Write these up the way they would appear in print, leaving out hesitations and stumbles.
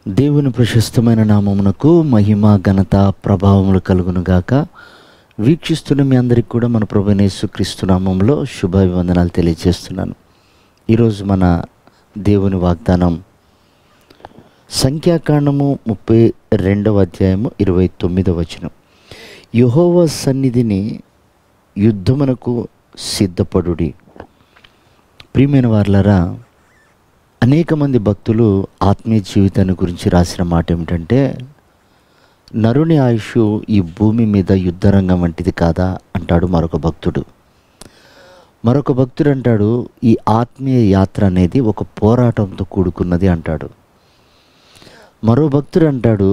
దేవుని ప్రశస్తమైన నామమునకు మహిమ ఘనత ప్రభావములు కలుగునుగాక. వీక్షిస్తున్న మీ అందరికీ కూడా మన ప్రభువైన యేసుక్రీస్తు నామములో శుభాభివందనాలు తెలియజేస్తున్నాను. ఈరోజు మన దేవుని వాగ్దానం సంఖ్యాకాండము 32వ అధ్యాయము 29వ వచనం. యెహోవా సన్నిధిని యుద్ధమునకు సిద్ధపడుడి. ప్రియమైన వారలారా, అనేక మంది భక్తులు ఆత్మీయ జీవితాన్ని గురించి రాసిన మాట ఏమిటంటే, నరుని ఆయుష్ ఈ భూమి మీద యుద్ధరంగం వంటిది కాదా అంటాడు మరొక భక్తుడు. మరొక భక్తుడు అంటాడు, ఈ ఆత్మీయ యాత్ర అనేది ఒక పోరాటంతో కూడుకున్నది అంటాడు. మరో భక్తుడు అంటాడు,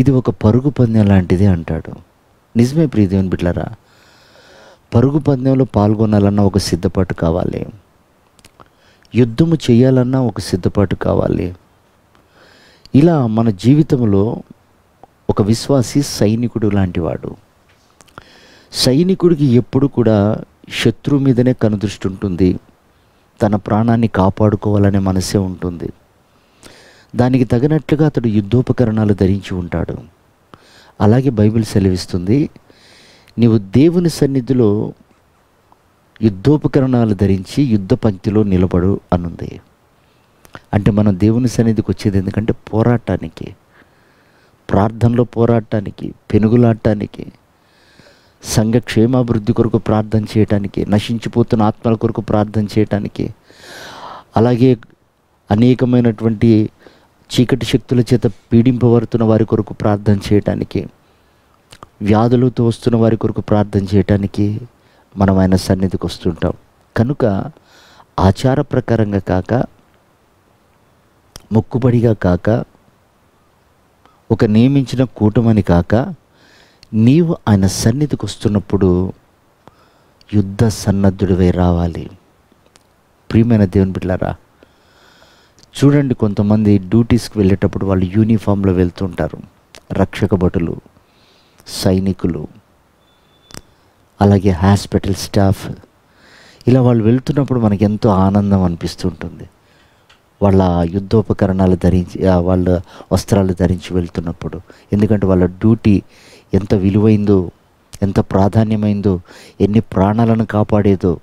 ఇది ఒక పరుగు పందెం లాంటిది అంటాడు. నిజమే ప్రియ దేవుని బిడ్డలారా, పరుగు పందెంలో పాల్గొనాలన్న ఒక సిద్ధపాటు కావాలి. యుద్ధము చేయాలన్నా ఒక సిద్ధపాటు కావాలి. ఇలా మన జీవితంలో ఒక విశ్వాసి సైనికుడు లాంటివాడు. సైనికుడికి ఎప్పుడు కూడా శత్రువు మీదనే కనుదృష్టి ఉంటుంది. తన ప్రాణాన్ని కాపాడుకోవాలనే మనసే ఉంటుంది. దానికి తగినట్లుగా అతడు యుద్ధోపకరణాలు ధరించి ఉంటాడు. అలాగే బైబిల్ సెలవిస్తుంది, నీవు దేవుని సన్నిధిలో యుద్ధోపకరణాలు ధరించి యుద్ధ పంక్తిలో నిలబడు అనుంది. అంటే మనం దేవుని సన్నిధికి వచ్చేది ఎందుకంటే పోరాటానికి, ప్రార్థనలో పోరాటానికి, పెనుగులాడటానికి, సంఘ క్షేమాభివృద్ధి కొరకు ప్రార్థన చేయటానికి, నశించిపోతున్న ఆత్మల కొరకు ప్రార్థన చేయటానికి, అలాగే అనేకమైనటువంటి చీకటి శక్తుల చేత పీడింపబడుతున్న వారి కొరకు ప్రార్థన చేయటానికి, వ్యాధులతో వస్తున్న వారి కొరకు ప్రార్థన చేయటానికి మనం ఆయన సన్నిధికి వస్తుంటాం. కనుక ఆచార ప్రకారంగా కాక, మొక్కుబడిగా కాక, ఒక నియమించిన కూటమని కాక, నీవు ఆయన సన్నిధికి వస్తున్నప్పుడు యుద్ధ సన్నద్ధుడివై రావాలి. ప్రియమైన దేవుని బిడ్డలారా, చూడండి, కొంతమంది డ్యూటీస్కి వెళ్ళేటప్పుడు వాళ్ళు యూనిఫామ్లో వెళ్తుంటారు. రక్షక భటులు, సైనికులు, అలాగే హాస్పిటల్ స్టాఫ్, ఇలా వాళ్ళు వెళ్తున్నప్పుడు మనకి ఎంతో ఆనందం అనిపిస్తుంటుంది. వాళ్ళ యుద్ధోపకరణాలు ధరించి, వాళ్ళ వస్త్రాలు ధరించి వెళ్తున్నప్పుడు. ఎందుకంటే వాళ్ళ డ్యూటీ ఎంత విలువైందో, ఎంత ప్రాధాన్యమైందో, ఎన్ని ప్రాణాలను కాపాడేదో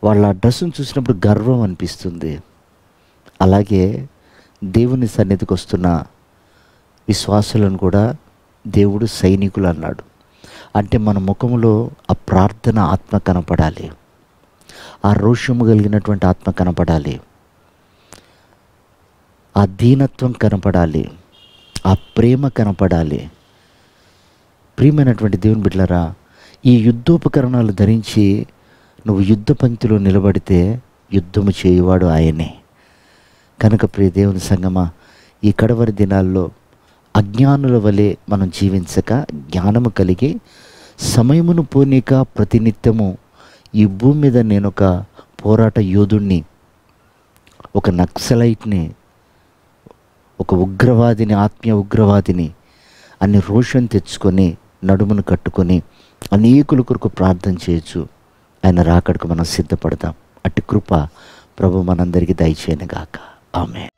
వాళ్ళ డ్రెస్సును చూసినప్పుడు గర్వం అనిపిస్తుంది. అలాగే దేవుని సన్నిధికి వస్తున్న విశ్వాసులను కూడా దేవుడు సైనికులు అన్నాడు. అంటే మన ముఖములో ఆ ప్రార్థన ఆత్మ కనపడాలి, ఆ రోషము కలిగినటువంటి ఆత్మ కనపడాలి, ఆ దీనత్వం కనపడాలి, ఆ ప్రేమ కనపడాలి. ప్రియమైనటువంటి దేవుని బిడ్డలారా, ఈ యుద్ధోపకరణాలు ధరించి నువ్వు యుద్ధ పంక్తిలో నిలబడితే యుద్ధము చేయువాడు ఆయనే. కనుక ప్రియ దేవుని సంగమా, ఈ కడవరి దినాల్లో అజ్ఞానుల వలె మనం జీవించక జ్ఞానము కలిగి సమయమును పోనీక ప్రతినిత్యము ఈ భూమి మీద నేను ఒక పోరాట యోధుణ్ణి, ఒక నక్సలైట్ని, ఒక ఉగ్రవాదిని, ఆత్మీయ ఉగ్రవాదిని అన్ని రోషం తెచ్చుకొని నడుమును కట్టుకొని అనేకుల కొరకు ప్రార్థన చేయొచ్చు. ఆయన రాకడకు మనం సిద్ధపడదాం. అట్టి కృప ప్రభు మనందరికీ దయచేయనుగాక. ఆమేన్.